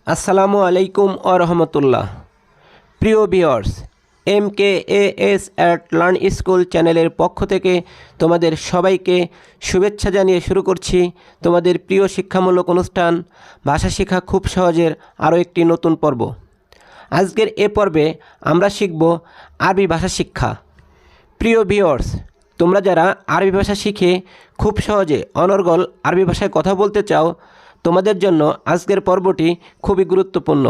আসসালামু আলাইকুম ও রহমতুল্লাহ। প্রিয় viewers, MKAS at learn school চ্যানেলের পক্ষ থেকে তোমাদের সবাইকে শুভেচ্ছা জানিয়ে শুরু করছি তোমাদের প্রিয় শিক্ষামূলক অনুষ্ঠান ভাষা শেখা খুব সহজের আরও একটি নতুন পর্ব। আজকের এ পর্বে আমরা শিখব আরবি ভাষা শিক্ষা। প্রিয় ভিউয়ার্স, তোমরা যারা আরবি ভাষা শিখে খুব সহজে অনর্গল আরবি ভাষায় কথা বলতে চাও, তোমাদের জন্য আজকের পর্বটি খুবই গুরুত্বপূর্ণ।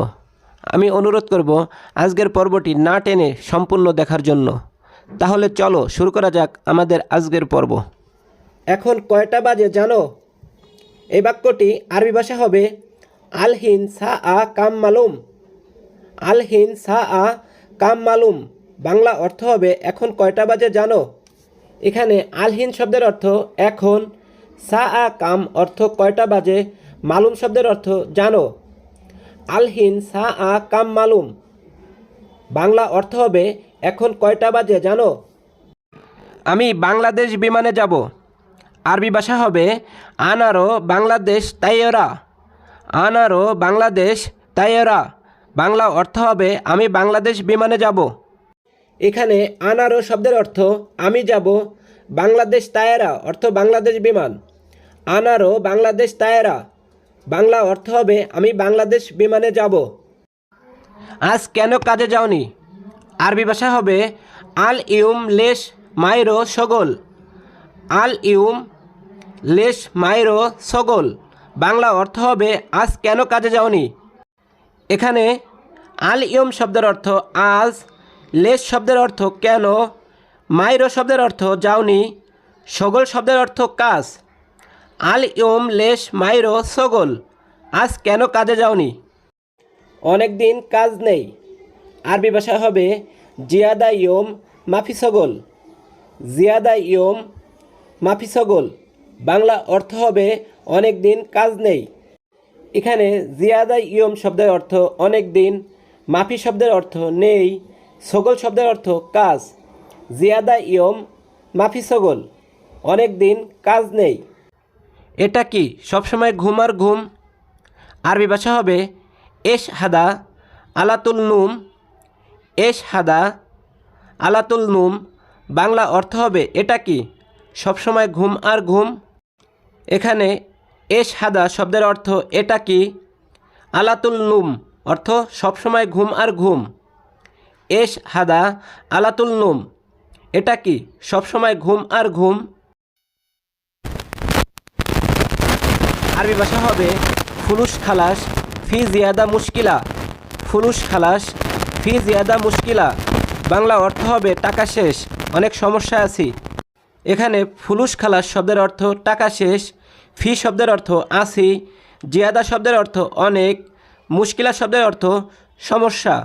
আমি অনুরোধ করব আজকের পর্বটি না টেনে সম্পূর্ণ দেখার জন্য। তাহলে চলো শুরু করা যাক আমাদের আজকের পর্ব। এখন কয়টা বাজে জানো? এই বাক্যটি আরবি ভাষা হবে আলহিন সা আ কাম মালুম। আলহিন সা আ কাম মালুম বাংলা অর্থ হবে এখন কয়টা বাজে জানো। এখানে আলহিন শব্দের অর্থ এখন, সা আ কাম অর্থ কয়টা বাজে, মালুম শব্দের অর্থ জানো। আলহিন সা আ কাম মালুম বাংলা অর্থ হবে এখন কয়টা বাজে জানো। আমি বাংলাদেশ বিমানে যাব। আরবি ভাষা হবে আনারো বাংলাদেশ তাইয়রা। আনারো বাংলাদেশ তাইয়রা বাংলা অর্থ হবে আমি বাংলাদেশ বিমানে যাব। এখানে আনারো শব্দের অর্থ আমি যাব, বাংলাদেশ তাইয়রা অর্থ বাংলাদেশ বিমান। আনারো বাংলাদেশ তাইয়রা বাংলা অর্থ হবে আমি বাংলাদেশ বিমানে যাব। আজ কেন কাজে যাওনি? আরবি ভাষা হবে আল ইউম লেশ মাইরো সগল। আল ইউম লেশ মাইরো সগল বাংলা অর্থ হবে আজ কেন কাজে যাওনি। এখানে আল ইউম শব্দের অর্থ আজ, লেশ শব্দের অর্থ কেন, মাইরো শব্দের অর্থ যাওনি, সগল শব্দের অর্থ কাজ। আল ইউম লেশ মাইরো সগল আজ কেন কাজে যাওনি? অনেক দিন কাজ নেই। আরবি ভাষা হবে জিয়াদা ইয়ম মাফি সগল। জিয়াদা ইয়ম মাফি সগল বাংলা অর্থ হবে অনেক দিন কাজ নেই। এখানে জিয়াদা ইয়ম শব্দের অর্থ অনেক দিন, মাফি শব্দের অর্থ নেই, সগল শব্দের অর্থ কাজ। জিয়াদা ইয়ম মাফি সগল অনেক দিন কাজ নেই। এটা কি সবসময় ঘুম আর ঘুম? আরবি ভাষা হবে এশ হাদা আলাতুল নুম। এশ হাদা আলাতুল নুম বাংলা অর্থ হবে এটা কি সবসময় ঘুম আর ঘুম। এখানে এশ হাদা শব্দের অর্থ এটা কি, আলাতুল নুম অর্থ সবসময় ঘুম আর ঘুম। এশ হাদা আলাতুল নুম এটা কি সবসময় ঘুম আর ঘুম। আরবি ভাষা হবে ফুলুস খালাস ফি জিয়াদা মুশকিলা। ফুলুস খালাস ফি জিয়াদা মুশকিলা বাংলা অর্থ হবে টাকা শেষ, অনেক সমস্যা আছি। এখানে ফুলুস খালাস শব্দের অর্থ টাকা শেষ, ফি শব্দের অর্থ আছি, জিয়াদা শব্দের অর্থ অনেক, মুশকিলা শব্দের অর্থ সমস্যা।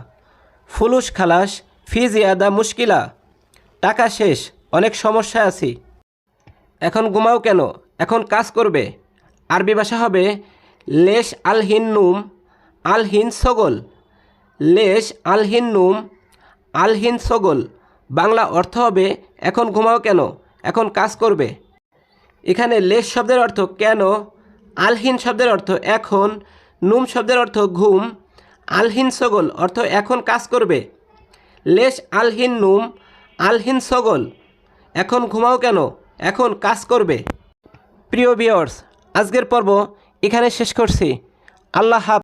ফুলুস খালাস ফি জিয়াদা মুশকিলা টাকা শেষ, অনেক সমস্যা আছি। এখন ঘুমাও কেন? এখন কাজ করবে। আরবি ভাষা হবে লেশ আলহিন নুম আলহিন সগল। লেশ আলহিন নুম আলহিন সগল বাংলা অর্থ হবে এখন ঘুমাও কেন, এখন কাজ করবে। এখানে লেশ শব্দের অর্থ কেন, আলহিন শব্দের অর্থ এখন, নুম শব্দের অর্থ ঘুম, আলহিন সগল অর্থ এখন কাজ করবে। লেশ আলহিন নুম আলহিন সগল এখন ঘুমাও কেন, এখন কাজ করবে। প্রিয় ভিউয়ার্স, আজকের পর্ব এখানে শেষ করছি। আল্লাহ হাফেজ।